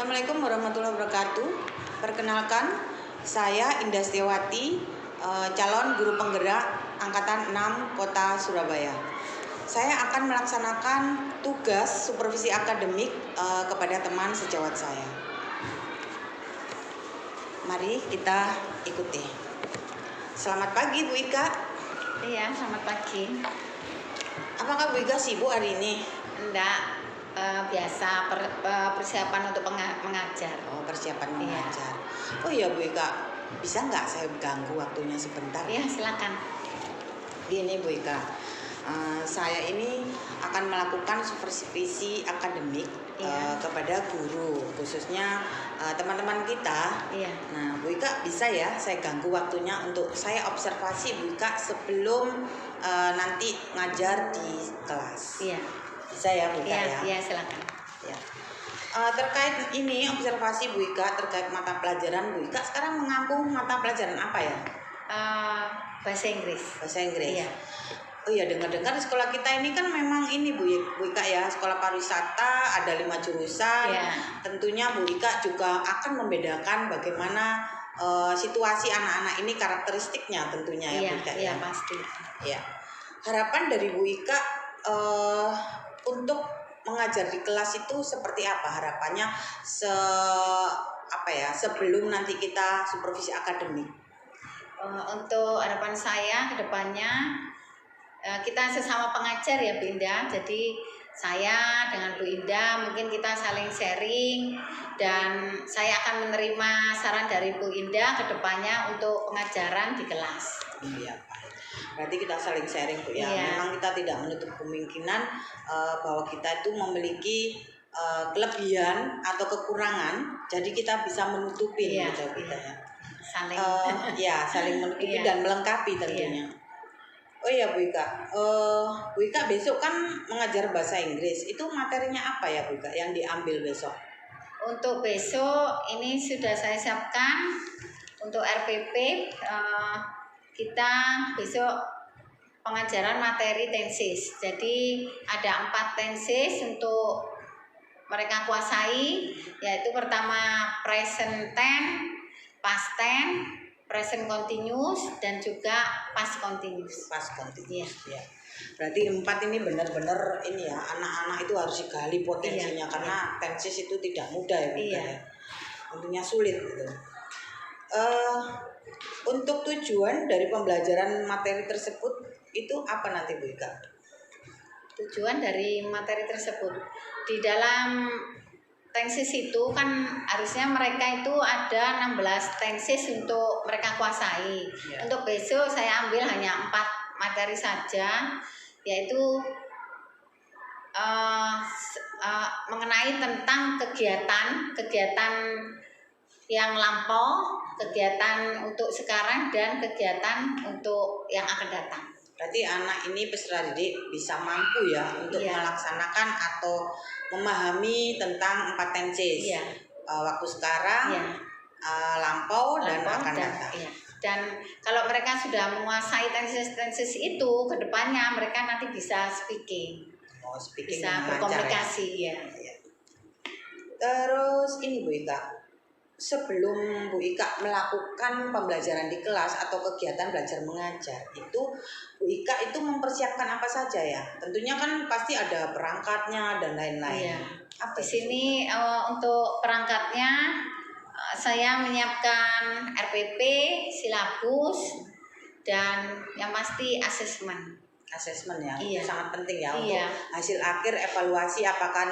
Assalamualaikum warahmatullahi wabarakatuh. Perkenalkan, saya Indah Setiawati, calon guru penggerak Angkatan 6 Kota Surabaya. Saya akan melaksanakan tugas supervisi akademik kepada teman sejawat saya. Mari kita ikuti. Selamat pagi Bu Ika. Iya, selamat pagi. Apakah Bu Ika sibuk hari ini? Enggak, biasa persiapan untuk mengajar. Oh, persiapan Iya. mengajar. Oh iya Bu Ika, bisa nggak saya ganggu waktunya sebentar? Iya, silakan. Gini Bu Ika, saya ini akan melakukan supervisi akademik kepada guru, khususnya teman-teman kita. Iya. Nah Bu Ika, bisa ya saya ganggu waktunya untuk saya observasi Bu Ika sebelum nanti ngajar di kelas. Iya. Bisa ya Bu Ika ya? Iya, silakan. Ya. Terkait ini observasi Bu Ika terkait mata pelajaran, Bu Ika sekarang mengampu mata pelajaran apa ya? Bahasa Inggris. Bahasa Inggris. Iya. Oh iya, dengar-dengar sekolah kita ini kan memang ini Bu Ika ya, sekolah pariwisata ada 5 jurusan. Iya. Tentunya Bu Ika juga akan membedakan bagaimana situasi anak-anak ini, karakteristiknya tentunya ya Bu Ika. Iya, pasti. Ya. Harapan dari Bu Ika untuk mengajar di kelas itu seperti apa harapannya sebelum nanti kita supervisi akademik? Untuk harapan saya ke depannya, kita sesama pengajar ya Bu Indah. Jadi saya dengan Bu Indah mungkin kita saling sharing, dan saya akan menerima saran dari Bu Indah ke depannya untuk pengajaran di kelas. Iya, berarti kita saling sharing Bu ya. Iya. Memang kita tidak menutup kemungkinan bahwa kita itu memiliki kelebihan atau kekurangan, jadi kita bisa menutupi Iya, gitu kita ya. Saling. Ya, saling menutupi Iya. dan melengkapi tentunya. Oh iya Bu Ika, Bu Ika besok kan mengajar bahasa Inggris, itu materinya apa ya Bu Ika yang diambil besok? Untuk besok ini sudah saya siapkan untuk RPP. Kita besok pengajaran materi tenses. Jadi ada 4 tenses untuk mereka kuasai, yaitu pertama present tense, past tense, present continuous, dan juga past continuous. Past continuous ya. Berarti 4 ini benar-benar ini ya, anak-anak itu harus digali potensinya. Iya. Karena tenses itu tidak mudah ya Bu Ika Iya. ya. Tentunya sulit gitu. Untuk tujuan dari pembelajaran materi tersebut itu apa nanti Bu Ika? Tujuan dari materi tersebut di dalam tenses itu kan harusnya mereka itu ada 16 tenses untuk mereka kuasai. Ya. Untuk besok saya ambil hanya 4 materi saja, yaitu mengenai tentang kegiatan yang lampau, kegiatan untuk sekarang, dan kegiatan untuk yang akan datang. Berarti anak ini peserta didik bisa mampu ya untuk Iya. melaksanakan atau memahami tentang 4 tenses. Iya. Waktu sekarang, Iya. lampau dan akan dan, datang. iya. Dan kalau mereka sudah menguasai tenses itu, ke depannya mereka nanti bisa speaking, Mau speaking bisa dengan lancar ya. berkomunikasi ya. Terus ini Bu Ika, sebelum Bu Ika melakukan pembelajaran di kelas atau kegiatan belajar mengajar itu, Bu Ika itu mempersiapkan apa saja ya? Tentunya kan pasti ada perangkatnya dan lain-lain. Iya. Apa Di itu? sini untuk perangkatnya saya menyiapkan RPP, silabus, dan yang pasti asesmen. Asesmen ya, Iya. itu sangat penting ya Iya. untuk hasil akhir evaluasi apakah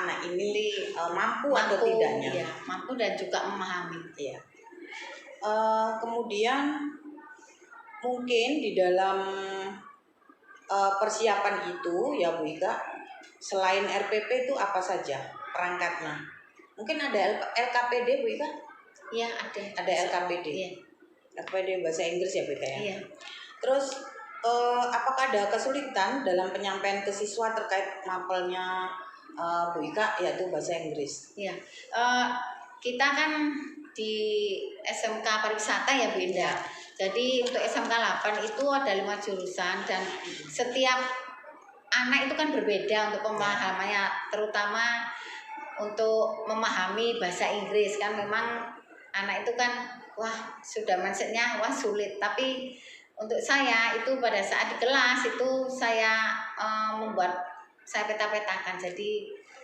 anak ini mampu atau tidaknya. Iya, mampu dan juga memahami. Iya. Kemudian mungkin di dalam persiapan itu ya Bu Ika, selain RPP itu apa saja perangkatnya? Mungkin ada LKPD Bu Ika? Iya, ada. Ada LKPD. Iya. LKPD bahasa Inggris ya Bu Ika ya. Iya. Terus apakah ada kesulitan dalam penyampaian ke siswa terkait mapelnya Bu Ika yaitu bahasa Inggris? Iya. Kita kan di SMK Pariwisata ya Bu Indah. Jadi untuk SMK 8 itu ada 5 jurusan, dan setiap anak itu kan berbeda untuk pemahamannya, terutama untuk memahami bahasa Inggris kan memang anak itu kan wah sudah mindsetnya wah sulit, tapi untuk saya itu pada saat di kelas itu saya saya peta-petakan jadi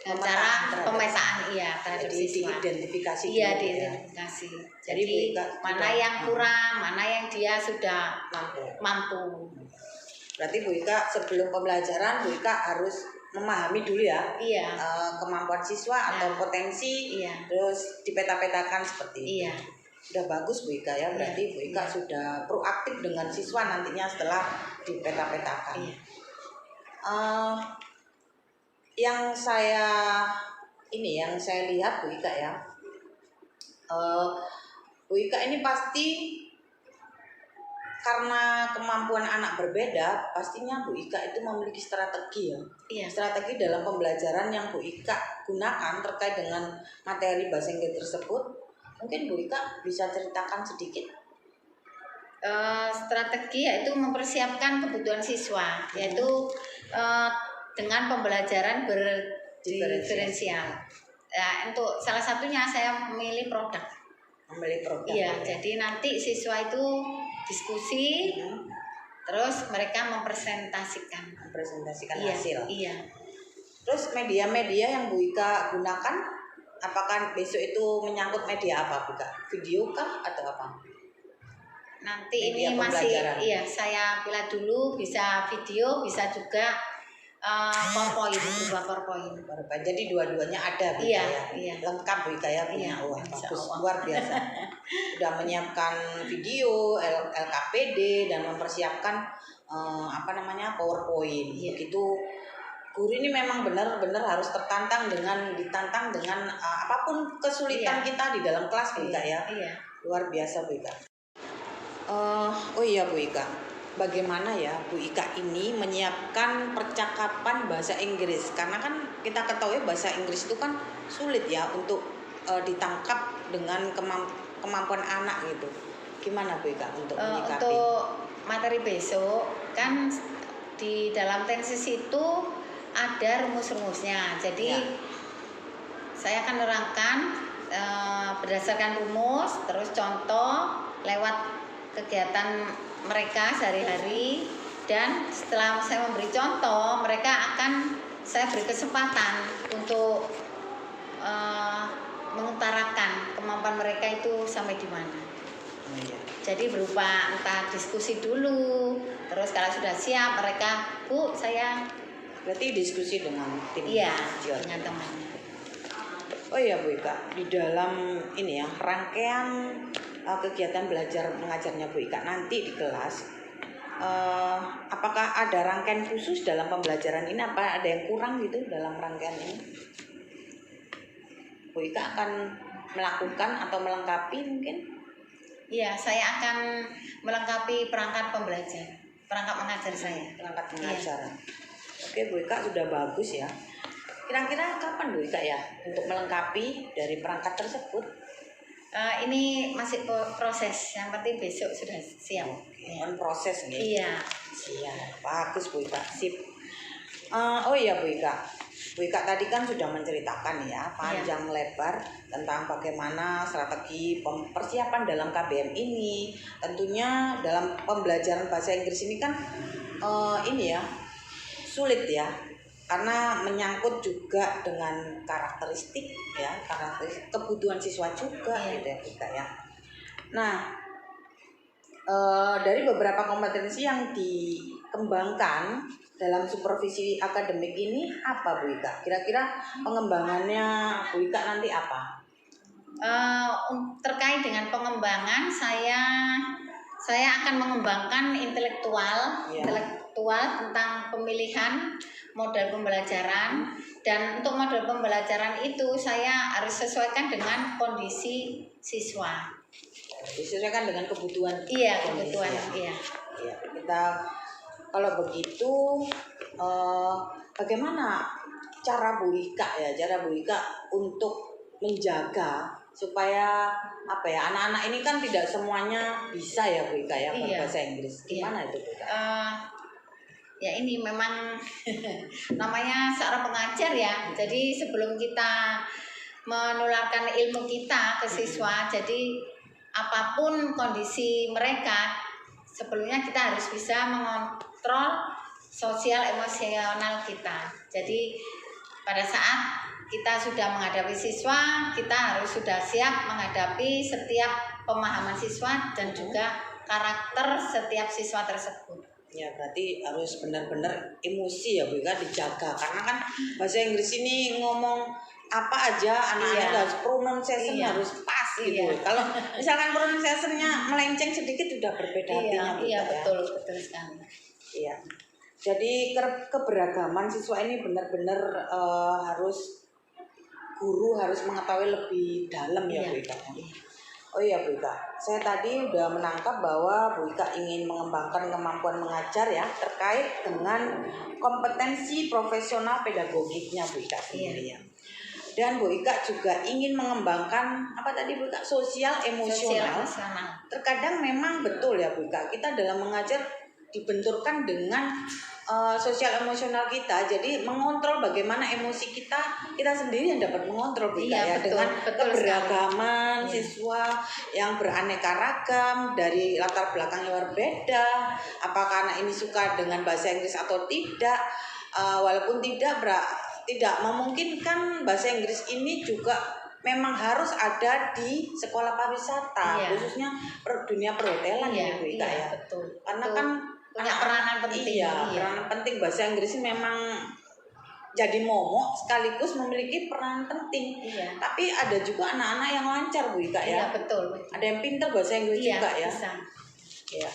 dengan cara pemetaan terhadap Jadi siswa. diidentifikasi Iya, dulu ya. diidentifikasi. Jadi Jadi Bu Ika mana sudah yang kurang, mana yang dia sudah mampu. Berarti Bu Ika sebelum pembelajaran Bu Ika harus memahami dulu ya Iya. kemampuan siswa atau potensi, Iya. terus dipeta-petakan seperti itu. Iya. Sudah bagus Bu Ika ya, berarti Bu Ika sudah proaktif dengan siswa nantinya setelah dipeta-petakan. Iya. Yang saya lihat Bu Ika ya, Bu Ika ini pasti karena kemampuan anak berbeda, pastinya Bu Ika itu memiliki strategi ya. Iya. Strategi dalam pembelajaran yang Bu Ika gunakan terkait dengan materi bahasa Inggris tersebut. Mungkin Bu Ika bisa ceritakan sedikit. Strategi yaitu mempersiapkan kebutuhan siswa, yaitu dengan pembelajaran berdiferensial. Ya, untuk salah satunya saya memilih produk. Iya, jadi nanti siswa itu diskusi, terus mereka mempresentasikan hasil. Iya. Terus media-media yang Bu Ika gunakan, apakah besok itu menyangkut media apa Bu Ika? Video kah atau apa? Nanti media ini masih saya pilih dulu, bisa video, bisa juga PowerPoint. Jadi dua-duanya ada Bu Ika ya. Lengkap Bu Ika ya punya. Wah, bagus, luar biasa. Sudah menyiapkan video, LKPD dan mempersiapkan PowerPoint. Begitu guru ini memang benar-benar harus ditantang dengan apapun kesulitan kita di dalam kelas Bu Ika ya. Luar biasa Bu Ika. Bu Ika, bagaimana ya Bu Ika ini menyiapkan percakapan bahasa Inggris? Karena kan kita ketahui bahasa Inggris itu kan sulit ya untuk ditangkap dengan kemampuan anak gitu. Gimana Bu Ika untuk menyikapi? Untuk materi besok kan di dalam tesis itu ada rumus-rumusnya. Jadi saya akan nerangkan berdasarkan rumus, terus contoh lewat kegiatan mereka sehari-hari, dan setelah saya memberi contoh saya beri kesempatan untuk mengutarakan kemampuan mereka itu sampai di mana. Jadi berupa entah diskusi dulu, terus kalau sudah siap mereka, Bu, saya berarti diskusi dengan tim. Dengan temannya. Bu Ika, di dalam rangkaian kegiatan belajar mengajarnya Bu Ika nanti di kelas, apakah ada rangkaian khusus dalam pembelajaran ini? Apa ada yang kurang gitu dalam rangkaian ini? Bu Ika akan melakukan atau melengkapi mungkin? Iya, saya akan melengkapi perangkat mengajar saya. Perangkat pengajaran. Oke Bu Ika, sudah bagus ya. Kira-kira kapan Bu Ika ya untuk melengkapi dari perangkat tersebut? Ini masih proses, yang penting besok sudah siap. Proses nih. Iya. Siap, bagus Bu Ika, sip. Bu Ika tadi kan sudah menceritakan ya panjang lebar tentang bagaimana strategi persiapan dalam KBM ini. Tentunya dalam pembelajaran bahasa Inggris ini kan sulit ya, karena menyangkut juga dengan karakteristik kebutuhan siswa juga gitu ya Bu Ika ya. Nah, dari beberapa kompetensi yang dikembangkan dalam supervisi akademik ini apa Bu Ika? Kira-kira pengembangannya Bu Ika nanti apa? Terkait dengan pengembangan, saya akan mengembangkan intelektual tentang pemilihan model pembelajaran, dan untuk model pembelajaran itu saya harus sesuaikan dengan kondisi siswa. Disesuaikan dengan kebutuhan. Kebutuhan. Iya. Kita kalau begitu bagaimana cara Bu Ika untuk menjaga supaya anak-anak ini kan tidak semuanya bisa ya Bu Ika ya berbahasa Inggris. Gimana itu Bu Ika? ya ini memang namanya seorang pengajar ya. Jadi sebelum kita menularkan ilmu kita ke siswa, jadi apapun kondisi mereka, sebelumnya kita harus bisa mengontrol sosial emosional kita. Jadi pada saat kita sudah menghadapi siswa, kita harus sudah siap menghadapi setiap pemahaman siswa dan juga karakter setiap siswa tersebut. Ya berarti harus benar-benar emosi ya Bu Ika dijaga, karena kan bahasa Inggris ini ngomong apa aja anak-anak Iya. harus pronunciation Iya. harus pas gitu. Iya. Kalau misalkan pronunciation-nya melenceng sedikit udah berbeda artinya Bu Iya Ika, ya. betul sekali. Iya. Jadi keberagaman siswa ini benar-benar harus guru harus mengetahui lebih dalam ya Iya. Bu Ika. Oh iya Bu Ika, saya tadi udah menangkap bahwa Bu Ika ingin mengembangkan kemampuan mengajar ya terkait dengan kompetensi profesional pedagogiknya Bu Ika sendiri ya. Dan Bu Ika juga ingin mengembangkan apa tadi Bu Ika, sosial emosional. Terkadang memang betul ya Bu Ika, kita dalam mengajar dibenturkan dengan sosial emosional kita, jadi mengontrol bagaimana emosi kita sendiri yang dapat mengontrol Bu Ika, ya, betul, dengan betul keberagaman sekali. siswa yang beraneka ragam dari latar belakang yang berbeda, apakah anak ini suka dengan bahasa Inggris atau tidak, walaupun tidak memungkinkan bahasa Inggris ini juga memang harus ada di sekolah pariwisata, Iya. khususnya dunia perhotelan ya Bu Ika ya. Betul. Karena Betul. kan Punya peranan penting. Iya, peranan penting bahasa Inggris ini memang jadi momok sekaligus memiliki peran penting. Iya. Tapi ada juga anak-anak yang lancar Bu Ika ya. Iya betul. Ada yang pintar bahasa Inggris juga ya. Bisa. Iya.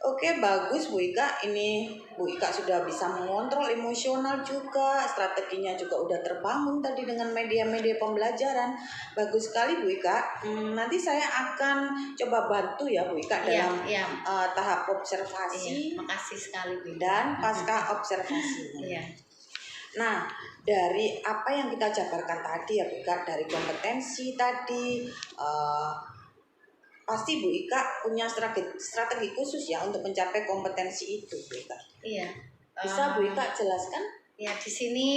Oke, bagus Bu Ika. Ini Bu Ika sudah bisa mengontrol emosional juga, strateginya juga udah terbangun tadi dengan media-media pembelajaran. Bagus sekali Bu Ika. Nanti saya akan coba bantu ya Bu Ika dalam tahap observasi. Makasih sekali Bu. Dan pasca observasi. Iya. Nah, dari apa yang kita jabarkan tadi ya Bu Ika, dari kompetensi tadi, pasti Bu Ika punya strategi khusus ya untuk mencapai kompetensi itu Bu Ika. Iya. Bisa Bu Ika jelaskan? Ya, di sini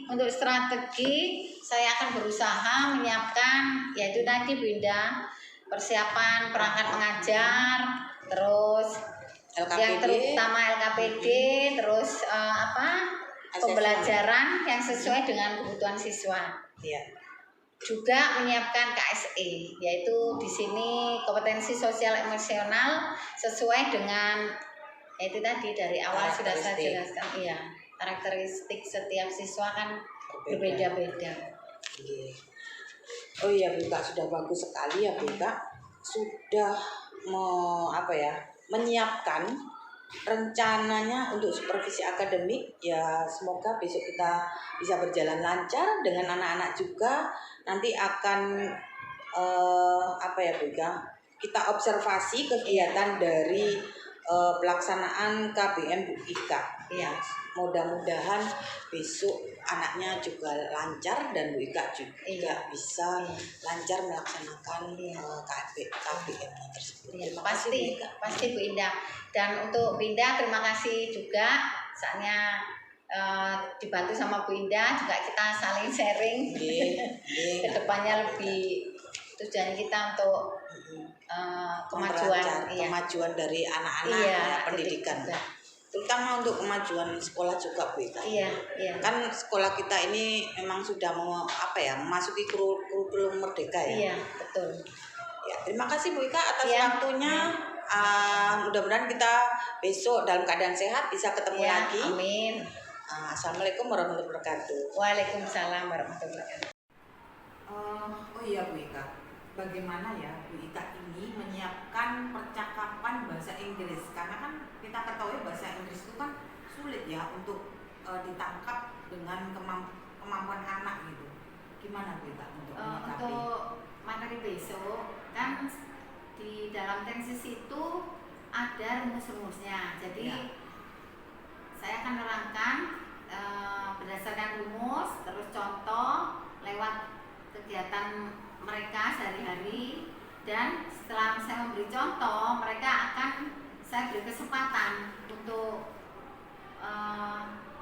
untuk strategi saya akan berusaha menyiapkan yaitu tadi Bu Indah, persiapan perangkat mengajar, terus LKPD, yang terutama LKPD, terus pembelajaran yang sesuai dengan kebutuhan siswa. Iya. Juga menyiapkan KSE, yaitu di sini kompetensi sosial emosional sesuai dengan yaitu tadi dari awal sudah saya jelaskan. Iya, karakteristik setiap siswa kan berbeda-beda. Oh iya Bu Ika, sudah bagus sekali ya Bu Ika, sudah menyiapkan rencananya untuk supervisi akademik. Ya semoga besok kita bisa berjalan lancar dengan anak-anak juga. Nanti akan Bu Ika, kita observasi kegiatan dari pelaksanaan KBM Bu Ika. Ya, mudah-mudahan besok anaknya juga lancar dan Bu Ika juga bisa lancar melaksanakan KBM tersebut. Pasti Bu Indah. Dan untuk Bu Indah terima kasih juga, soalnya dibantu sama Bu Indah juga kita saling sharing. Kedepannya lebih tujuan kita untuk kemajuan dari anak-anak pendidikan. Terutama untuk kemajuan sekolah juga Bu Ika. Iya. Kan sekolah kita ini memang sudah memasuki kurikulum merdeka ya. Iya, betul. Ya, terima kasih Bu Ika atas waktunya. Mudah-mudahan kita besok dalam keadaan sehat bisa ketemu lagi. Amin. Assalamualaikum warahmatullahi wabarakatuh. Waalaikumsalam warahmatullahi wabarakatuh. Oh iya Bu Ika, bagaimana ya Bu Ika ini menyiapkan percakapan bahasa Inggris, karena kan kita ketahui bahasa Inggris itu kan sulit ya untuk ditangkap dengan kemampuan anak gitu. Gimana Bu Ika untuk menyikapi? Untuk materi besok kan di dalam tensis itu ada rumus-rumusnya. Jadi saya akan menerangkan berdasarkan rumus, terus contoh lewat kegiatan mereka sehari-hari, dan setelah saya memberi contoh, mereka akan saya beri kesempatan untuk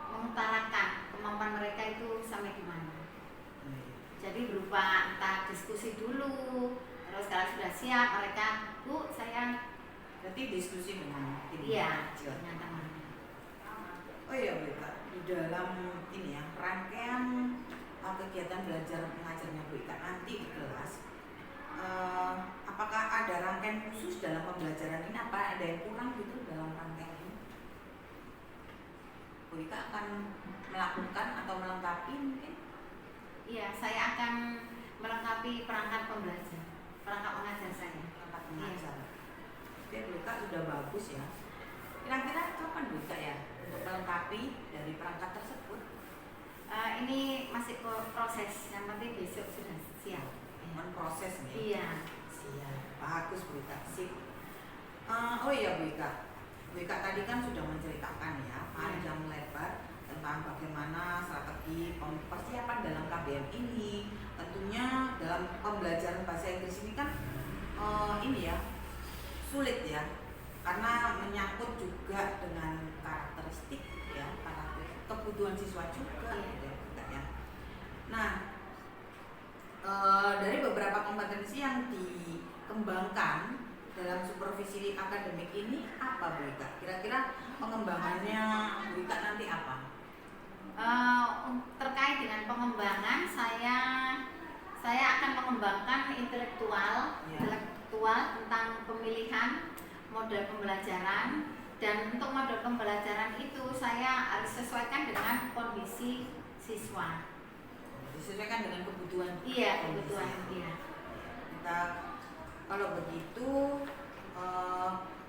mengutarakan kemampuan mereka itu sampai di mana. Jadi berupa entah diskusi dulu, terus kalau sudah siap mereka, Bu, saya Berarti diskusi dengan iya kecil. dengan teman. Oh iya Bu Ika, di dalam ini ya rangkaian kegiatan belajar mengajarnya Bu Ika nanti di kelas, apakah ada rangkaian khusus dalam pembelajaran ini? Apa ada yang kurang gitu dalam rangkaian ini? Bu Ika akan melakukan atau melengkapi mungkin? Iya, saya akan melengkapi perangkat pembelajar, perangkat mengajar saya. Perangkat mengajar. Oke, Bu Ika sudah bagus ya. Kira-kira kapan Bu Ika ya untuk melengkapi dari perangkat tersebut? Ini masih proses, yang penting besok sudah siap. Mohon proses nih. Iya. Siap, bagus Bu Ika, sip. Oh iya Bu Ika, Bu Ika tadi kan sudah menceritakan ya panjang lebar tentang bagaimana strategi persiapan dalam KBM ini. Tentunya dalam pembelajaran bahasa Inggris ini kan ini ya sulit ya, karena menyangkut juga dengan karakteristik ya, kebutuhan siswa juga ya. Nah, dari beberapa kompetensi yang dikembangkan dalam supervisi akademik ini apa Bu Ika? Kira-kira pengembangannya Bu Ika nanti apa? Terkait dengan pengembangan, saya akan mengembangkan intelektual tentang pemilihan model pembelajaran, dan untuk model pembelajaran itu saya harus sesuaikan dengan kondisi siswa. Disesuaikan dengan kebutuhan. Iya, kebutuhan. Iya. Kita kalau begitu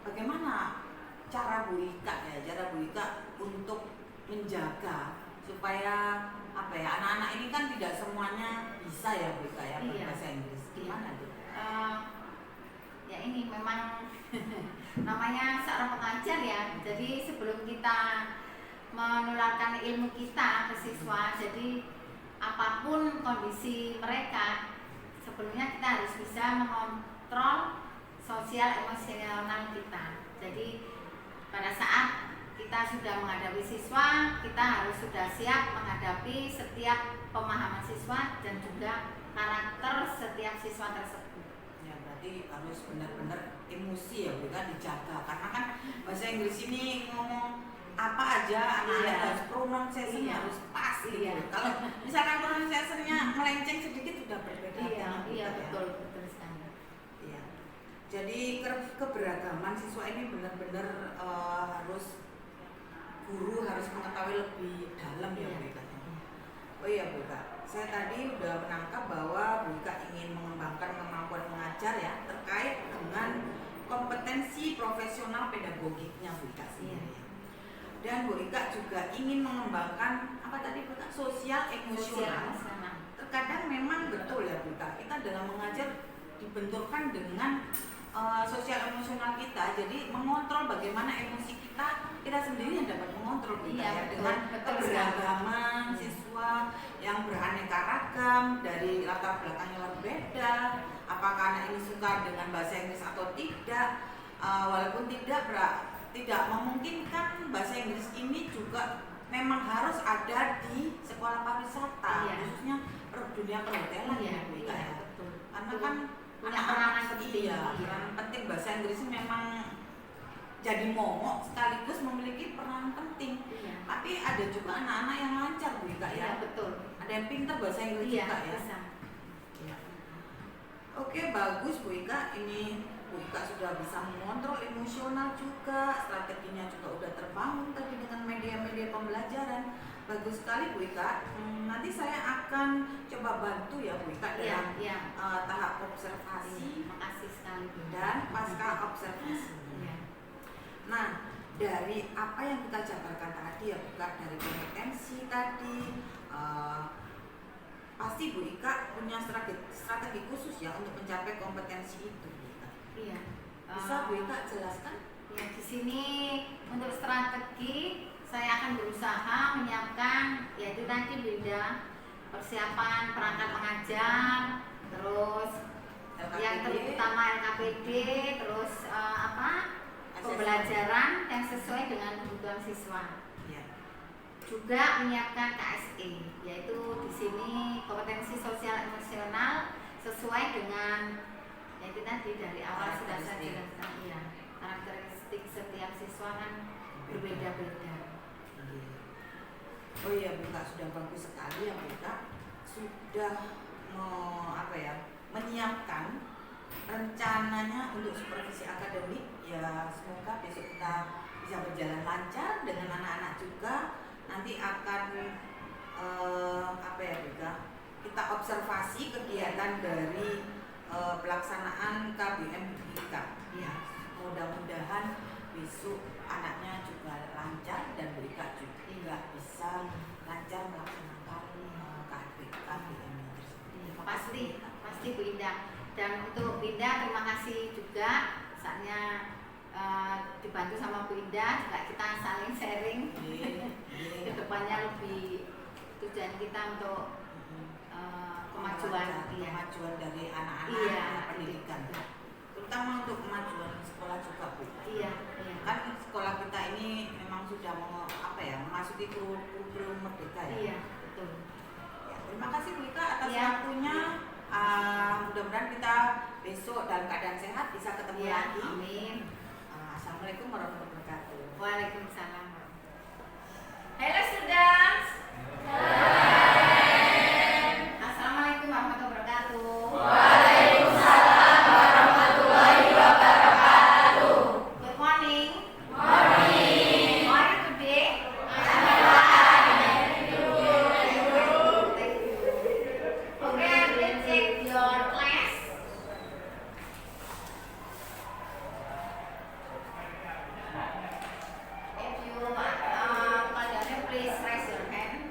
bagaimana cara Bu Ika ya, cara Bu Ika untuk menjaga supaya apa ya, anak-anak ini kan tidak semuanya bisa ya Bu Ika ya berbahasa Inggris. Gimana tuh? Ya ini memang namanya seorang pengajar ya. Jadi sebelum kita menularkan ilmu kita ke siswa, jadi apapun kondisi mereka, sebelumnya kita harus bisa mengontrol sosial emosional kita. Jadi pada saat kita sudah menghadapi siswa, kita harus sudah siap menghadapi setiap pemahaman siswa dan juga karakter setiap siswa tersebut. Ya berarti harus benar-benar emosi ya Bu Ika dijaga, karena kan bahasa Inggris ini ngomong apa aja anak-anak harus pronunciation harus pas gitu. Kalau misalkan pronunciation-nya melenceng sedikit sudah berbeda. Iya betul sekali. Iya. Jadi keberagaman siswa ini benar-benar harus guru harus mengetahui lebih dalam ya Bu Ika. Oh iya Bu Ika, saya tadi udah menangkap bahwa Bu Ika ingin mengembangkan kemampuan mengajar ya terkait dengan kompetensi profesional pedagogiknya Bu Ika sendiri. Dan Bu Ika juga ingin mengembangkan apa tadi Bu Ika, sosial emosional. Terkadang memang betul ya Bu Ika, kita dalam mengajar dibenturkan dengan sosial emosional kita, jadi mengontrol bagaimana emosi kita sendiri yang dapat mengontrol kita ya, dengan keberagaman siswa yang beraneka ragam dari latar belakang yang berbeda. Apakah anak ini suka dengan bahasa Inggris atau tidak, walaupun tidak memungkinkan bahasa Inggris ini juga memang harus ada di sekolah pariwisata, khususnya dunia perhotelan ya Bu Ika ya. Karena kan anak-anak peran penting bahasa Inggris memang jadi momok sekaligus memiliki peran penting. Tapi ada juga anak-anak yang lancar Bu Ika ya. Betul. Ada yang pintar bahasa Inggris juga ya. Ya. Oke, bagus Bu Ika. Ini Bu Ika sudah bisa mengontrol emosional juga, strateginya juga udah terbangun tadi dengan media-media pembelajaran. Bagus sekali Bu Ika. Nanti saya akan coba bantu ya Bu Ika dalam tahap observasi. Makasih sekali Bu. Dan pasca observasi. Nah, dari apa yang kita jabarkan tadi ya Bu Ika, dari kompetensi tadi, pasti Bu Ika punya strategi khusus ya untuk mencapai kompetensi itu Bu Ika. Iya. Bisa Bu Ika jelaskan? Ya, di sini untuk strategi saya akan berusaha menyiapkan yaitu tadi beda persiapan perangkat mengajar, terus LKPD. yang terutama LKPD, terus pembelajaran yang sesuai dengan kebutuhan siswa. Ya. juga menyiapkan KSE, yaitu di sini kompetensi sosial emosional sesuai dengan itu tadi dari awal sudah saya jelaskan, ya, karakteristik setiap siswa kan berbeda-beda. Oh iya Bu Kak, sudah bagus sekali ya Bu Kak, sudah menyiapkan rencananya untuk supervisi akademik. Ya semoga besok kita bisa berjalan lancar dengan anak-anak juga. Nanti akan Bu Kak, kita observasi kegiatan dari pelaksanaan KBM BK. Ya, mudah-mudahan besok anaknya juga lancar dan BK juga bisa lancar melaksanakan KBM tersebut. Pasti Bu Indah. Dan untuk Bu Indah terima kasih juga, saatnya dibantu sama Bu Indah juga kita saling sharing. Kedepannya lebih tujuan kita untuk kemajuan dari anak-anak pendidikan, terutama untuk kemajuan sekolah juga Bu. Iya. Kan sekolah kita ini memang sudah memasuki kurikulum merdeka ya. Iya, betul. Ya, terima kasih Bu Ika atas waktunya. Mudah-mudahan kita besok dalam keadaan sehat bisa ketemu lagi. Amin. Assalamualaikum warahmatullahi wabarakatuh. Waalaikumsalam. Hello students. Assalamualaikum warahmatullahi wabarakatuh. Waalaikumsalam warahmatullahi wabarakatuh. Good morning. Morning. How are you today? Thank you. Thank you. Okay, let's check your class. If you please raise your hand.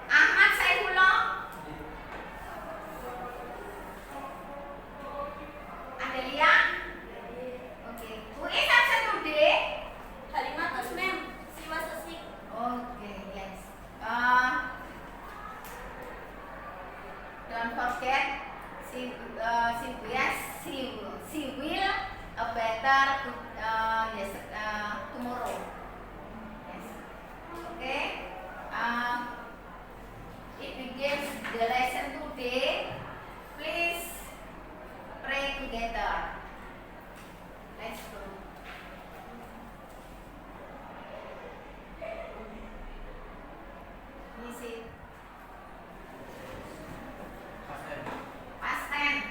Ahmad Saifullah. Adelia. Okay. Who is absent today? Halimatus ma'am, she was sick. Okay, yes. Don't forget, she will a better tomorrow. Yes. Okay. It begins the lesson today. Please pray together. Let's go. Easy. Past tense.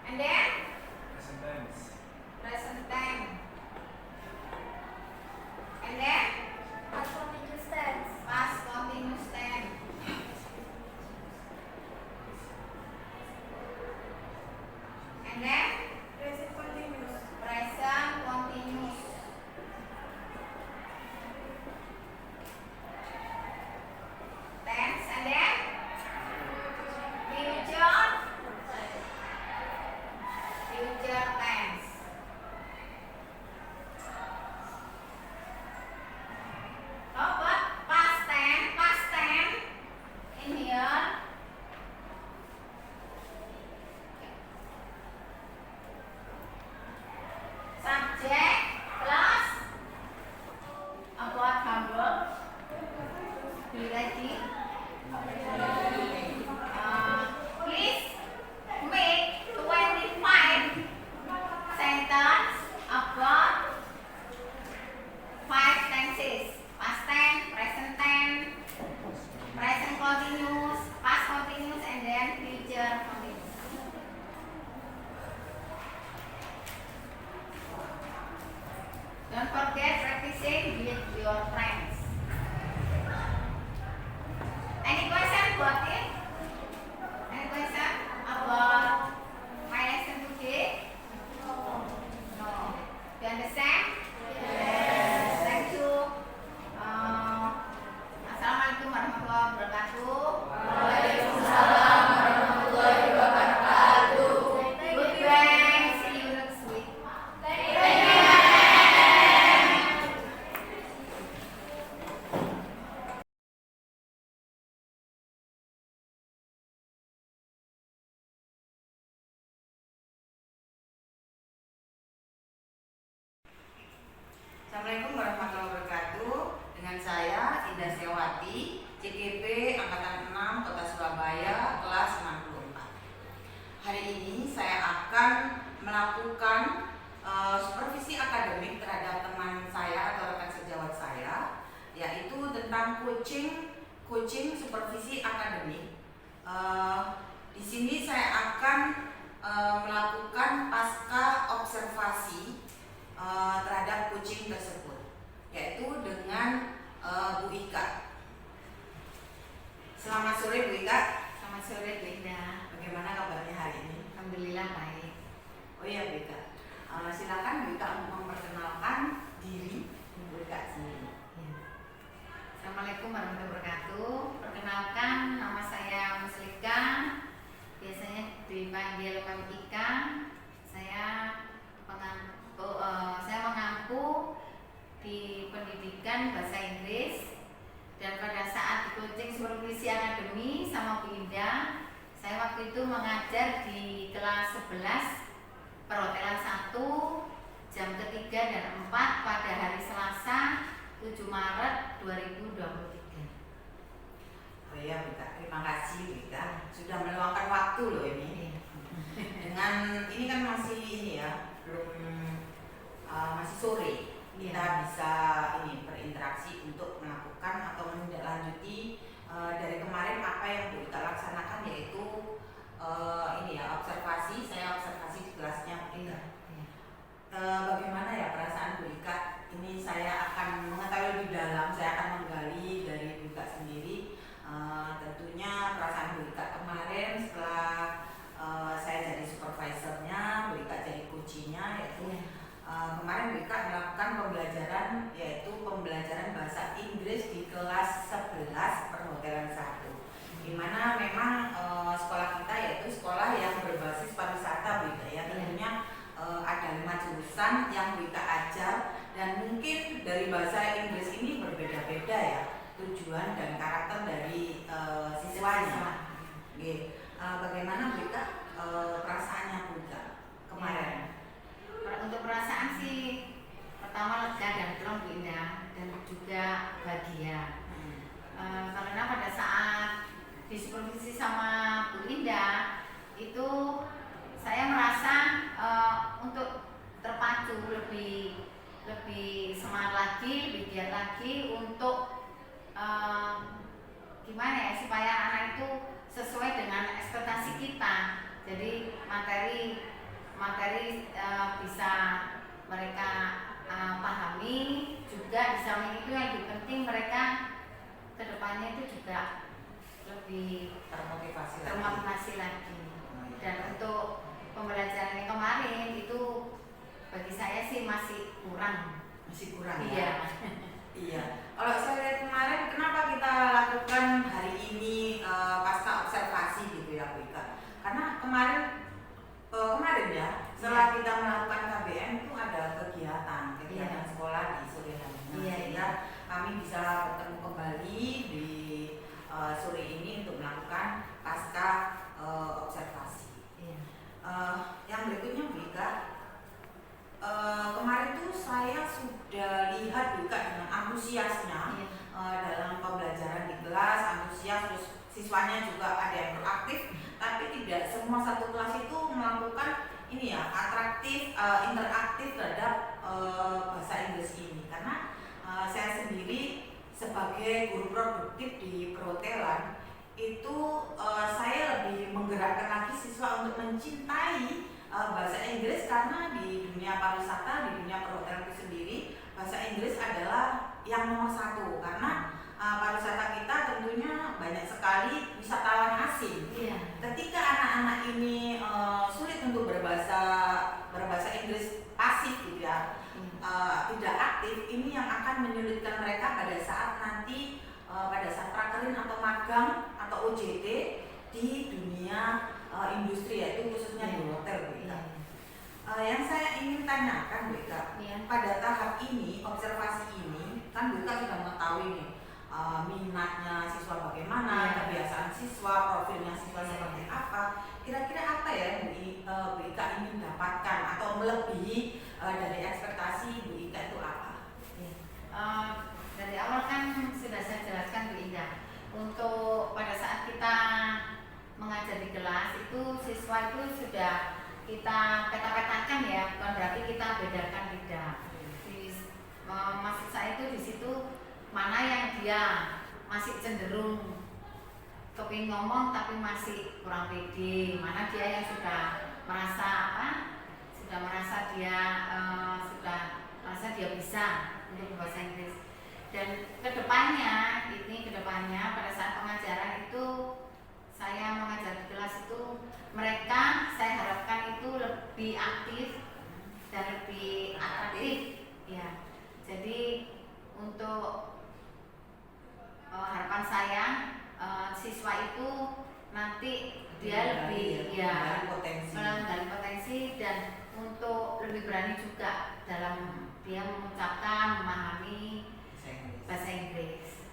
And then present tense. And then Past continuous tense. past continuous tense. And then Present continuous. present continuous. Tense and then future tense. Oh, but past tense in here. Subject plus about verb. Be ready. Please make 25 sentence about 5 tenses. Past tense, present tense, present continuous, past continuous, and then future continuous. Don't forget practicing with your friends. Any question about it? Any question about my lesson today? No. You understand? Yes. Thank you. Assalamualaikum warahmatullahi wabarakatuh. Waalaikumsalam warahmatullahi wabarakatuh. Goodbye. See you next week. Thank you. akan melakukan supervisi akademik terhadap teman saya atau rekan sejawat saya, yaitu tentang coaching supervisi akademik. Di sini saya akan melakukan pasca observasi terhadap coaching tersebut, yaitu dengan Bu Ika. Selamat sore Bu Ika. Selamat sore Bu Indah. Bagaimana kabarnya hari ini? Alhamdulillah baik. Oh iya Bu Ika, silakan Bu Ika memperkenalkan diri Bu Ika sendiri. Ya. Assalamualaikum warahmatullahi wabarakatuh. Perkenalkan, nama saya Muslika, biasanya dipanggil Mem Ika. Saya mengampu di pendidikan bahasa Inggris, dan pada saat di coaching supervisi akademi sama Bu Indah, saya waktu itu mengajar di kelas 11 perhotelan 1 jam ketiga dan 4 pada hari Selasa 7 Maret 2023. Oh iya Bu Ika, terima kasih Bu Ika sudah meluangkan waktu loh ini. Dengan ini kan masih ini ya, masih sore, kita bisa ini berinteraksi untuk melakukan atau menindaklanjuti dari kemarin apa yang Bu Ika laksanakan, yaitu ini ya, observasi. Saya observasi di kelasnya Bu Ika. Bagaimana ya perasaan Bu Ika? Ini saya akan mengetahui lebih dalam, saya akan menggali dari Bu Ika sendiri. Tentunya perasaan Bu Ika kemarin setelah saya jadi supervisornya, Bu Ika jadi coachnya, yaitu kemarin Bu Ika melakukan pembelajaran, yaitu pembelajaran bahasa Inggris di kelas 11 perhotelan 1, di mana memang sekolah kita yaitu sekolah yang berbasis pariwisata Bu Ika ya. Tentunya ada 5 jurusan yang Bu Ika ajar, dan mungkin dari bahasa Inggris ini berbeda-beda ya tujuan dan karakter dari siswanya. Bagaimana Bu Ika perasaannya Bu Ika kemarin? Untuk perasaan sih pertama lega dan plong Bu Indah, dan juga bahagia. Karena pada saat disupervisi sama Bu Indah itu saya merasa untuk terpacu, lebih semangat lagi, lebih giat lagi untuk gimana ya, supaya anak itu sesuai dengan ekspektasi kita. Jadi materi bisa mereka pahami, juga bisa mengikuti. Yang lebih penting mereka kedepannya itu juga lebih termotivasi lagi. Dan untuk pembelajaran yang kemarin itu bagi saya sih masih kurang. Iya. Iya. Kalau saya lihat kemarin, kenapa kita lakukan hari ini pasca observasi gitu ya Bu Ika? Karena kemarin ya, setelah kita melakukan KBM itu ada kegiatan sekolah di sore harinya, sehingga kami bisa bertemu kembali di sore ini untuk melakukan pasca observasi. Yang berikutnya Bu Ika, kemarin tuh saya sudah lihat Bu Ika dengan antusiasnya dalam pembelajaran di kelas, antusias, terus siswanya juga ada yang proaktif, tapi tidak semua satu kelas itu melakukan ini ya, interaktif terhadap bahasa Inggris ini. Karena saya sendiri sebagai guru produktif di perhotelan itu saya lebih menggerakkan lagi siswa untuk mencintai bahasa Inggris, karena di dunia pariwisata, di dunia perhotelan itu sendiri, bahasa Inggris adalah yang nomor 1, karena pariwisata kita tentunya banyak sekali wisatawan asing. Ketika anak-anak ini sulit untuk berbahasa Inggris pasif gitu ya, tidak aktif, ini yang akan menyulitkan mereka pada saat nanti pada saat prakerin atau magang atau OJT di dunia industri, yaitu khususnya di hotel Bu Ika. Yang saya ingin tanyakan Bu Ika, pada tahap ini, observasi ini, kan Bu Ika sudah mengetahui nih minatnya siswa bagaimana, kebiasaan siswa, profilnya siswa seperti apa. Kira-kira apa ya Bu Ika ingin dapatkan atau melebihi dari ekspektasi Bu Ika itu apa? Dari awal kan sudah saya jelaskan Bu Indah, untuk pada saat kita mengajar di kelas itu siswa itu sudah kita peta-petakan ya, bukan berarti kita bedakan, tidak. Maksud saya itu di situ mana yang dia masih cenderung kepingin ngomong tapi masih kurang pede, mana dia yang sudah merasa sudah merasa dia bisa untuk bahasa Inggris. Dan kedepannya pada saat pengajaran itu saya mengajar di kelas itu mereka saya harapkan itu lebih aktif dan lebih atraktif ya. Jadi untuk harapan saya siswa itu nanti dia lebih menggali potensi dan untuk lebih berani juga dalam dia mengucapkan, memahami bahasa Inggris.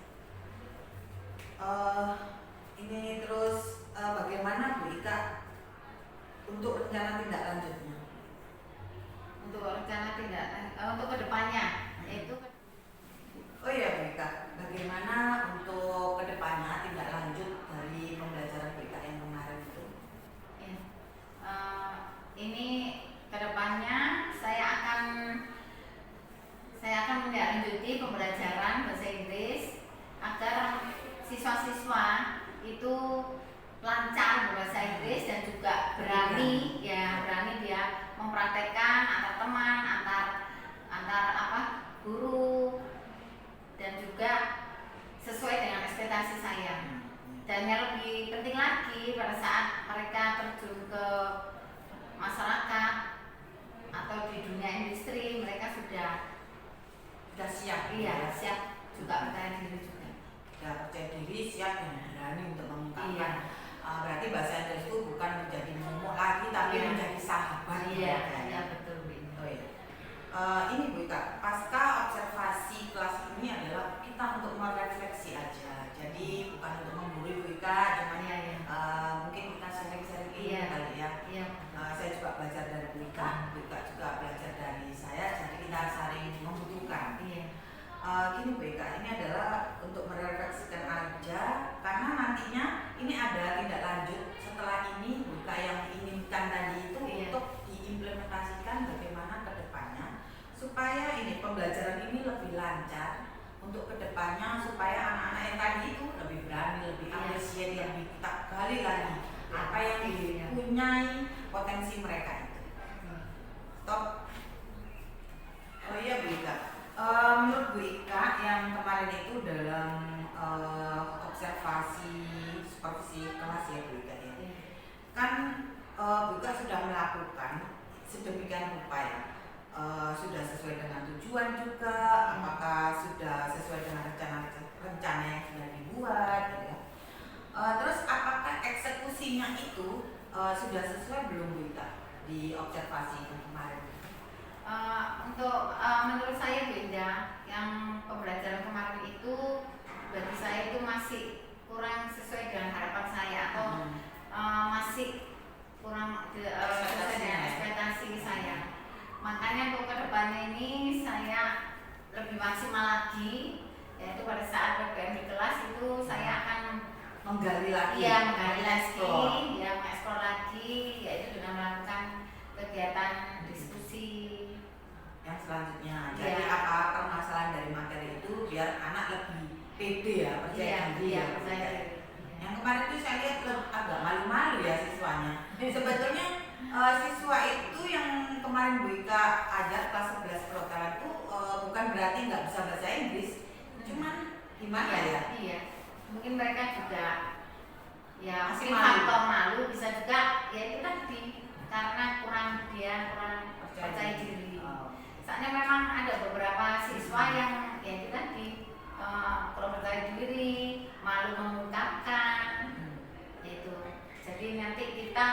Ini terus bagaimana Bu Ika untuk rencana tindak lanjutnya? Untuk rencana untuk kedepannya yaitu Oh iya Bu Ika, bagaimana untuk kedepannya tindak lanjut dari pembelajaran Bu Ika yang kemarin itu? ya, ini kedepannya saya akan menindaklanjuti pembelajaran bahasa Inggris agar siswa-siswa itu lancar berbahasa Inggris dan juga berani dia mempraktekkan antar teman, antar guru dan juga sesuai dengan ekspektasi saya. Dan yang lebih penting lagi pada saat mereka terjun ke masyarakat atau di dunia industri mereka sudah siap. Iya, siap juga percaya diri juga. Sudah percaya diri, siap dan berani untuk mengungkapkan. Iya. Berarti bahasa Inggris itu bukan menjadi momok lagi, tapi Iya. menjadi sahabat. Iya, betul Bu. Oh iya. Ini Bu Ika, pasca observasi kelas ini adalah kita untuk merefleksi aja. Jadi bukan untuk menggurui Bu Ika, cuman mungkin kita sharing-sharing ini kali ya. Iya. Saya juga belajar dari Bu Ika juga belajar dari saya, jadi kita saling membutuhkan. Iya. Gini Bu Ika, ini adalah untuk merefleksikan aja, karena nantinya ini ada tindak lanjut setelah ini Bu Ika yang inginkan tadi itu untuk diimplementasikan bagaimana ke depannya supaya ini pembelajaran ini lebih lancar untuk kedepannya, supaya anak-anak yang tadi itu lebih berani, lebih appreciate, lebih kita gali lagi apa yang dipunyai potensi mereka itu. Stop. Oh iya Bu Ika, menurut Bu Ika yang kemarin itu dalam observasi supervisi kelas ya Bu Ika ya, kan Bu Ika sudah melakukan sedemikian rupa ya. Sudah sesuai dengan tujuan juga, apakah sudah sesuai dengan rencana yang sudah dibuat gitu ya. Terus apakah eksekusinya itu sudah sesuai belum Bu Ika di observasi itu kemarin? Menurut saya Bu Indah, yang pembelajaran kemarin itu bagi saya itu masih kurang sesuai dengan harapan saya atau masih kurang sesuai dengan ekspektasi saya. Makanya untuk kedepannya ini saya lebih maksimal lagi, yaitu pada saat PPM di kelas itu saya akan menggali lagi, mengeksplor lagi, yaitu dengan melakukan kegiatan diskusi yang selanjutnya. Jadi apa permasalahan dari materi itu biar anak lebih pede ya, percaya diri. Yang kemarin itu saya lihat agak malu-malu ya siswanya. Sebetulnya siswa itu yang kemarin Bu Ika ajar kelas 11 perhotelan itu bukan berarti nggak bisa bahasa Inggris, cuman gimana ya? Iya, mungkin mereka juga masih faktor malu, bisa juga ya itu tadi karena kurang percaya diri. Soalnya memang ada beberapa siswa yang ya itu tadi kurang percaya diri, malu mengungkapkan, itu. Jadi nanti kita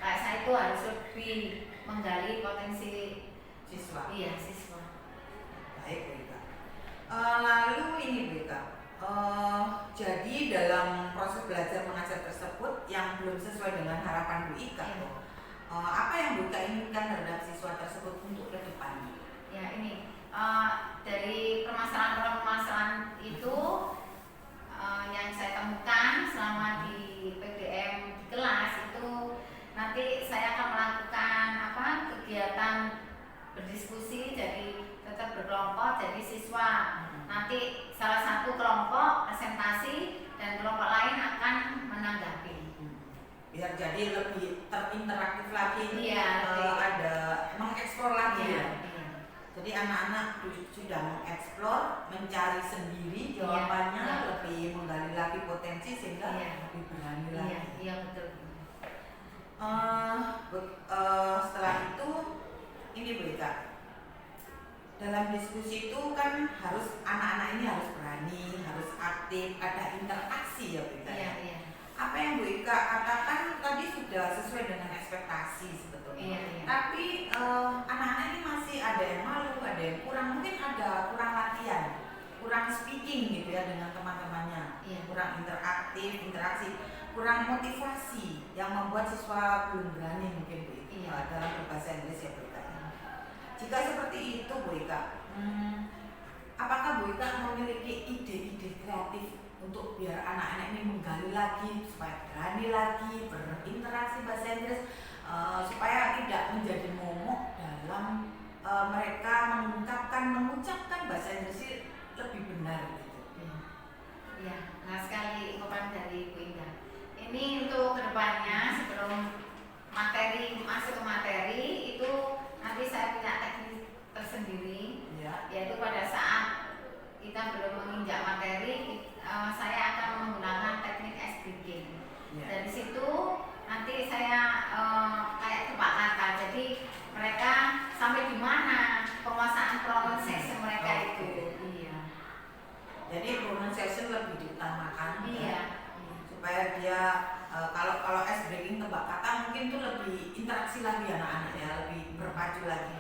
kayak saya itu harus lebih menggali potensi siswa. Iya, siswa. Baik Bu Ika. Lalu ini Bu Ika, jadi dalam proses belajar mengajar tersebut yang belum sesuai dengan harapan Bu Ika, apa yang Bu Ika inginkan terhadap siswa tersebut untuk ke depannya? Ya ini dari permasalahan itu yang saya temukan selama di PDM di kelas itu nanti saya akan melakukan berdiskusi, jadi tetap berkelompok. Jadi siswa nanti salah satu kelompok presentasi dan kelompok lain akan menanggapi. Biar jadi lebih terinteraktif lagi. Iya, ada mengeksplor lagi iya, ya. iya. Jadi anak-anak sudah mengeksplor, mencari sendiri jawabannya, Iya. lebih menggali lagi potensi sehingga Iya. lebih berani Iya, lagi. iya betul. Setelah itu ini Bu Ika, dalam diskusi itu kan harus anak-anak ini harus berani, harus aktif, ada interaksi ya Bu Ika. Iya, iya. Apa yang Bu Ika katakan tadi sudah sesuai dengan ekspektasi sebetulnya. Iya, iya. Tapi anak-anak ini masih ada yang malu, ada yang kurang, mungkin ada kurang latihan, kurang speaking gitu ya dengan teman-temannya, Iya. kurang interaktif, interaksi, kurang motivasi yang membuat siswa belum berani mungkin Bu Ika, Iya. dalam berbahasa Inggris ya Bu Ika. Jika seperti itu Bu Ika, apakah Bu Ika memiliki ide-ide kreatif untuk biar anak-anak ini menggali lagi, supaya berani lagi berinteraksi bahasa Inggris, supaya tidak menjadi momok dalam mereka mengucapkan bahasa Inggris lebih benar gitu. Iya, nah sekali ungkapan dari Bu Indah. Ini untuk kedepannya sebelum masuk ke materi itu nanti saya punya teknik tersendiri, Ya. yaitu pada saat kita belum menginjak materi, saya akan menggunakan teknik ice breaking. Ya. Dari situ nanti saya kayak tebak kata. Jadi mereka sampai di mana penguasaan pronunciation mereka itu. Iya. Jadi pronunciation lebih diutamakan. Iya. Supaya dia kalau ice breaking tebak kata mungkin tuh lebih interaksi lagi anak-anak ya, lebih berpacu lagi.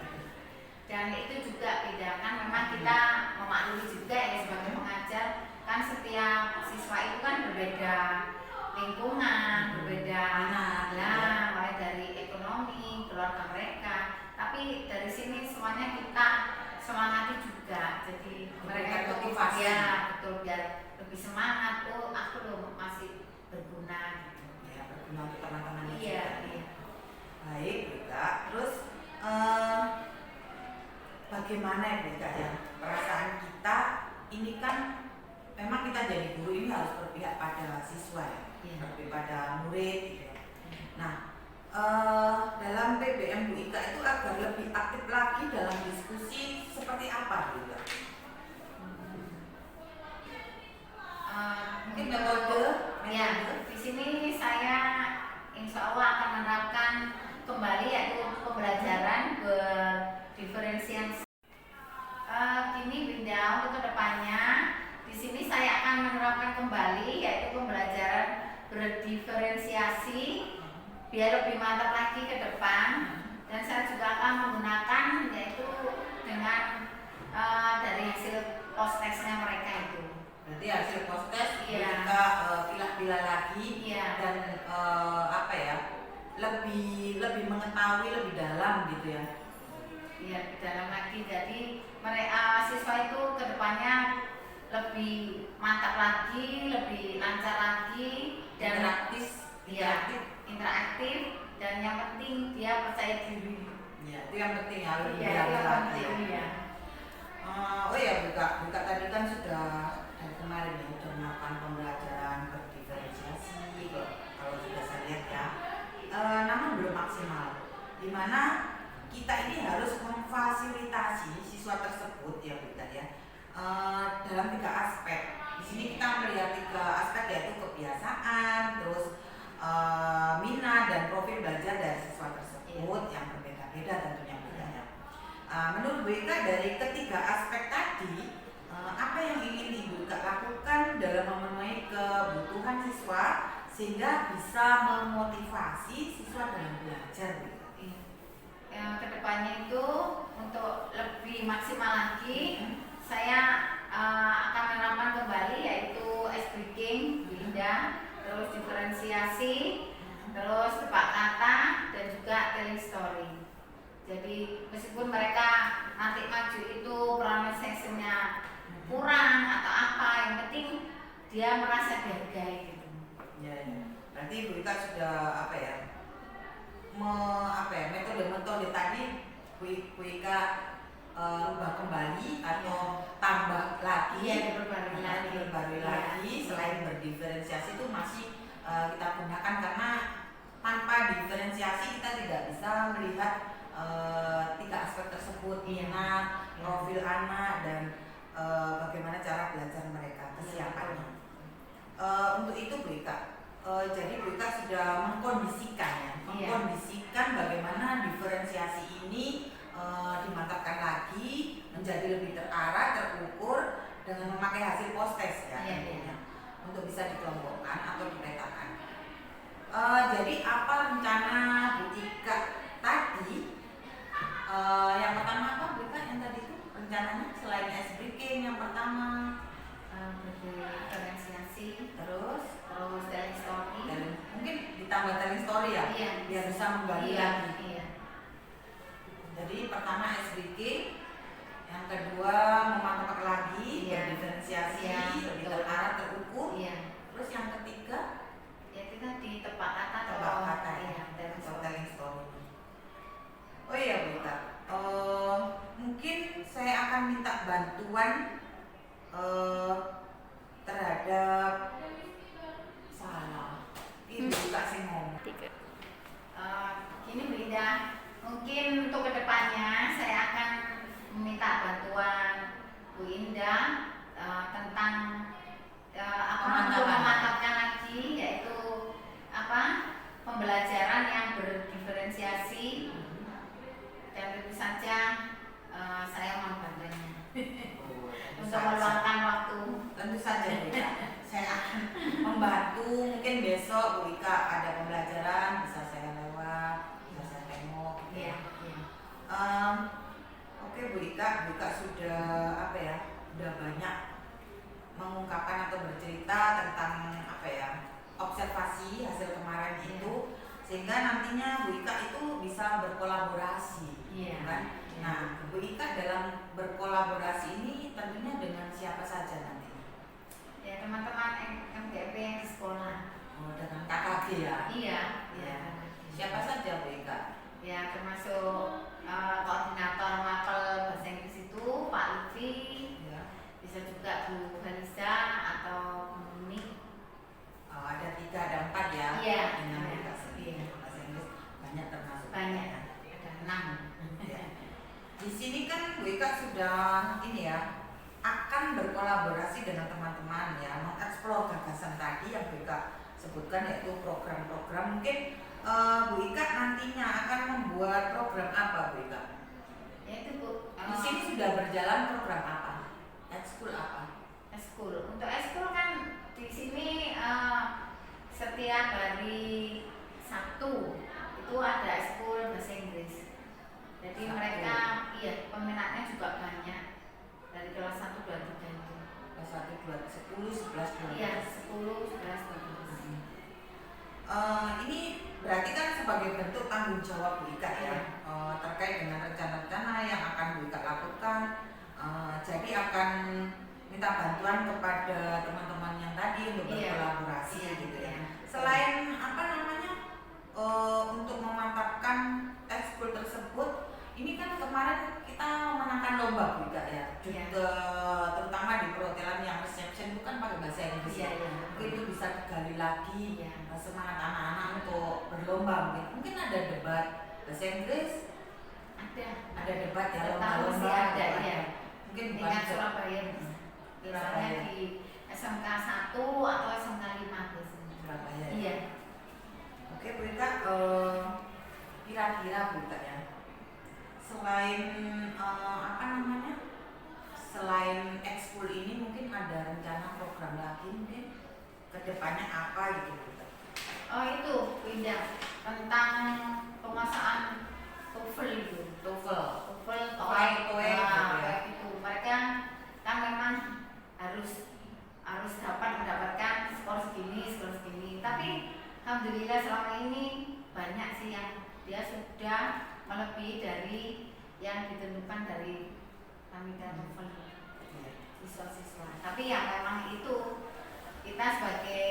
Dan itu juga bedakan, memang kita memaklumi juga ya sebagai pengajar, kan setiap siswa itu kan berbeda lingkungan, berbeda ya, mulai dari ekonomi, keluarga mereka. Tapi dari sini semuanya kita semangati juga, jadi mereka itu motivasi. ya betul, biar lebih semangat. Oh, aku loh masih berguna gitu. Ya, berguna untuk teman-teman. Iya, iya. Baik, Bika. Terus bagaimana ya Bika ya perasaan kita ini kan memang kita jadi guru ini harus berpihak pada siswa ya, berpihak pada murid gitu ya. Nah, dalam PBM Bu Ika itu agar lebih aktif lagi dalam diskusi seperti apa Bu Ika? Mungkin metode Ya, di sini saya insya Allah akan menerapkan kembali yaitu pembelajaran berdiferensiasi. Gini Binda, untuk kedepannya di sini saya akan menerapkan kembali yaitu pembelajaran berdiferensiasi biar lebih mantap lagi ke depan, dan saya juga akan menggunakan yaitu dengan dari hasil post testnya mereka itu. Berarti hasil post test Iya. kita pilah-pilah lagi Iya. dan apa ya lebih mengetahui lebih dalam gitu ya. Iya, di dalam lagi. Jadi mereka siswa itu kedepannya lebih mantap lagi, lebih lancar lagi, dan interaktif, dan yang penting dia percaya diri. Ya, itu yang penting ya, lebih Iya, berani itu yang lagi. penting ya. Oh ya, Buka tadi kan sudah dari kemarin ya sudah melakukan pembelajaran berdiferensiasi kalau sudah saya lihat ya, namun belum maksimal. Dimana kita ini harus memfasilitasi siswa tersebut ya Buka ya, dalam 3 aspek. Di sini kita melihat 3 aspek yaitu kebiasaan, terus minat dan profil belajar dari siswa tersebut yang berbeda-beda tentunya bedanya. Menurut Bu Ika dari ketiga aspek tadi, apa yang ingin Ibu Ika lakukan dalam memenuhi kebutuhan siswa sehingga bisa memotivasi siswa dalam belajar? Yang kedepannya itu untuk lebih maksimal lagi, saya akan menerapkan kembali yaitu ice breaking, Binda, terus diferensiasi, terus tebak kata, dan juga telling story. Jadi meskipun mereka nanti maju itu pronunciation-nya kurang atau apa, yang penting dia merasa dihargai gitu. Ya. Berarti Bu Ika sudah metode tadi Bu Ika rubah kembali atau tambah lagi, diperbarui lagi. Selain berdiferensiasi itu masih kita gunakan, karena tanpa diferensiasi kita tidak bisa melihat tiga aspek tersebut, minat, profil anak, dan bagaimana cara belajar mereka, kesiapannya. Untuk itu Bu Ika, jadi Bu Ika sudah mengkondisikan bagaimana diferensiasi ini dimantapkan lagi menjadi lebih terarah, terukur dengan memakai hasil post-test ya, untuk bisa dikelompokkan atau dipetakan. Jadi apa rencana Bu Ika tadi? Yang pertama apa Bu Ika yang tadi itu rencananya selain ice breaking yang pertama? Diferensiasi, Terus telling story. Mungkin ditambah telling story ya, biar bisa menggali lagi. Jadi pertama ice breaking, yang kedua memantapkan lagi, berdiferensiasi, lebih terarah, terukur. Terus yang ketiga, kita di tepat kata atau telling story. Oh iya Bu Ika, mungkin saya akan minta bantuan terhadap Ibu Ika sih ngomong. Gini Bu Indah, mungkin untuk kedepannya saya akan meminta bantuan Bu Indah tentang untuk memantapkan lagi, yaitu pembelajaran yang berdiferensiasi, dan tentu saja saya mau bantuannya untuk meluangkan waktu. Tentu saja Bu Ika, saya akan membantu. Mungkin besok Bu Ika ada pembelajaran, bisa saya lewat, bisa saya tengok. Oke Bu Ika sudah sudah banyak mengungkapkan atau bercerita tentang observasi hasil kemarin itu, sehingga nantinya Bu Ika itu bisa berkolaborasi, kan? Nah, Bu Ika dalam berkolaborasi ini tentunya dengan siapa saja nantinya? Ya, teman-teman MGP yang di sekolah. Oh, dengan KKG ya? Iya. Siapa saja Bu Ika? Ya, termasuk koordinator mapel bahasa Inggris itu Pak Lutfi, bisa juga Bu Halisa atau Bu Muni. Ada 3, ada 4 ya? Iya. Dengan Bu Ika sendiri bahasa Inggris banyak termasuk. Banyak, ada 6. Ya. Di sini kan Bu Ika sudah akan berkolaborasi dengan teman-teman ya, mengeksplor gagasan tadi yang Bu Ika sebutkan, yaitu program-program. Mungkin Bu Ika nantinya akan membuat program apa Bu Ika? Yaitu Bu, Di sini sudah berjalan program apa? Ekskul apa? Eskul. Untuk eskul kan di sini setiap hari Sabtu itu ada eskul bahasa Inggris. Jadi Sabtu. mereka peminatnya juga banyak dari kelas 1, 2, 3 itu. Kelas 1, 2, 10, 11, 12. Iya, 10, 11, 12. Ini berarti kan sebagai bentuk tanggung jawab Bu Ika ya, terkait dengan rencana-rencana yang akan Bu Ika lakukan. Jadi akan minta bantuan kepada teman-teman yang tadi untuk berkolaborasi gitu ya. Selain untuk memantapkan ekskul tersebut, ini kan kemarin kita memenangkan lomba Bu Ika ya, juga terutama di perhotelan yang reception itu kan pakai bahasa Inggris. Mungkin itu bisa digali lagi semangat anak-anak untuk berlomba. Mungkin ada debat bahasa Inggris, ada debat ya, lomba-lomba mungkin bukan Tingkat Surabaya, misalnya di SMK 1 atau SMK 5 biasanya. Surabaya. Iya. Oke Bu Ika, kira-kira Bu Ika ya, selain selain ekskul ini mungkin ada rencana program lagi mungkin kedepannya apa gitu Bu Ika? Oh itu Bu Indah, tentang penguasaan TOEFL itu. TOEFL, TOEIC gitu ya. itu mereka kan memang harus mendapatkan skor segini. Tapi alhamdulillah selama ini banyak sih yang dia sudah melebihi dari yang ditentukan dari panitia TOEFL siswa-siswa. Tapi yang memang itu kita sebagai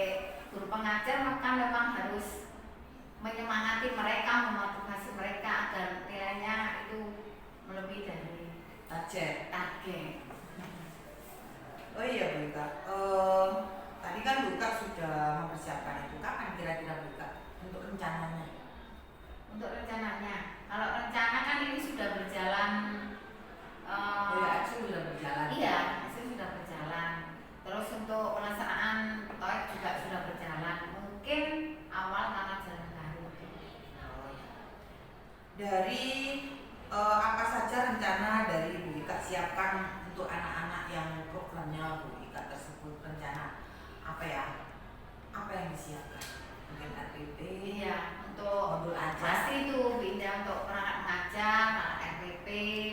guru pengajar kan memang harus menyemangati mereka, memotivasi mereka agar nilainya itu apa saja rencana dari Bu Ika siapkan untuk anak-anak yang programnya Bu Ika tersebut? Rencana apa ya? Apa yang disiapkan? Mungkin RPP? Iya, untuk Modul aja. pasti itu Bu Indah untuk perangkat mengajar, perangkat RPP,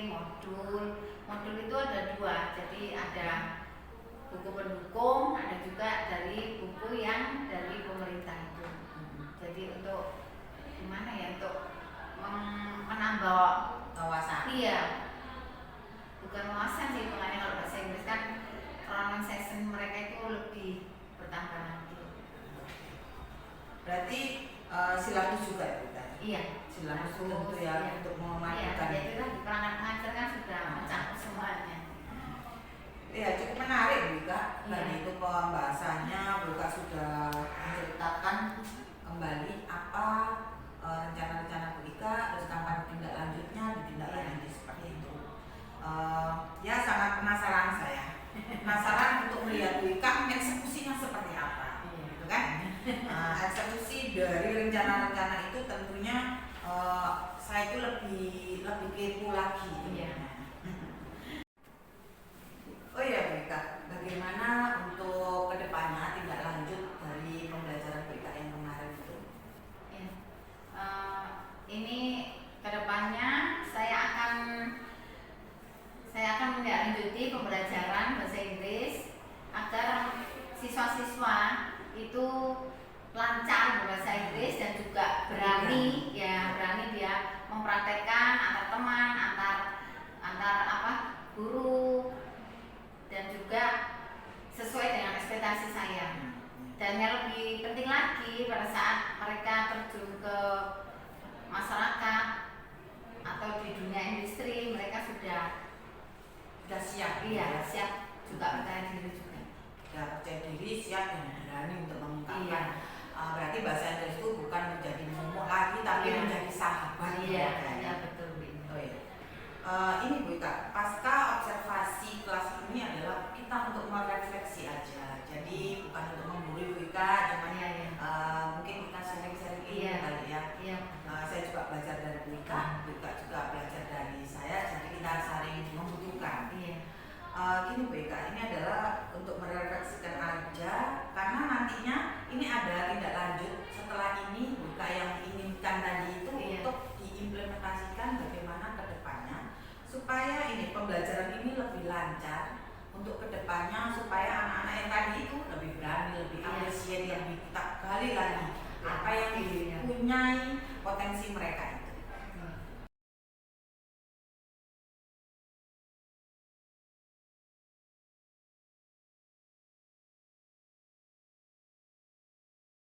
modul itu ada 2. Jadi ada buku pendukung, ada juga dari buku yang dari pemerintah itu. Jadi untuk gimana ya, untuk menambah Kawasan. iya, bukan wawasan sih, makanya kalau bahasa Inggris kan pronunciation mereka itu lebih bertambah nanti. Berarti silabus juga ya Bu Ika? Iya, Silabus silabus, tentu ya iya. untuk Iya, memadukan. jadi lah di perangkat mengajar kan sudah mencakup semuanya. Iya, cukup menarik Bu Ika. Iya. Tadi itu pembahasannya Bu Ika sudah menceritakan kembali apa rencana-rencana Bu Ika, terus kapan tindak lanjutnya, ditindaklanjuti seperti itu. Ya sangat penasaran saya. Penasaran untuk melihat Bu Ika eksekusinya seperti apa, gitu kan? Eksekusi dari rencana-rencana itu tentunya saya itu lebih kepo lagi. Iya. Oh iya Bu Ika, bagaimana untuk kedepannya tindak lanjut dari pembelajaran Bu Ika yang kemarin itu? Ya. Ini kedepannya saya akan menindaklanjuti pembelajaran bahasa Inggris agar siswa-siswa itu lancar berbahasa Inggris dan juga berani dia mempraktekkan antar teman, antar guru, dan juga sesuai dengan ekspektasi saya. Dan yang lebih penting lagi, pada saat mereka terjun ke masyarakat atau di dunia industri, mereka sudah siap, siap juga percaya diri juga. sudah percaya diri, siap dan berani untuk mengungkapkan. Iya. Berarti bahasa Inggris itu bukan menjadi momok lagi, tapi Iya. menjadi sahabat. Iya, Ya. iya betul Bu. Oh iya. Ini Bu Ika, pasca observasi kelas ini adalah kita untuk merefleksi aja. Jadi bukan untuk menggurui Bu Ika, cuman Iya, iya. mungkin kita sharing-sharing ini Iya. kali ya. Iya. Saya juga belajar dari Bu Ika juga belajar dari saya, jadi kita saling membutuhkan. Iya. Gini Bu Ika, ini adalah untuk merefleksikan aja, karena nantinya ini ada tindak lanjut setelah ini Bu Ika yang inginkan tadi itu Iya. untuk diimplementasikan bagaimana ke depannya supaya ini pembelajaran ini lebih lancar untuk kedepannya, supaya anak-anak yang tadi itu lebih berani, lebih Iya. appreciate, lebih kita gali lagi apa yang Iya. dipunyai potensi mereka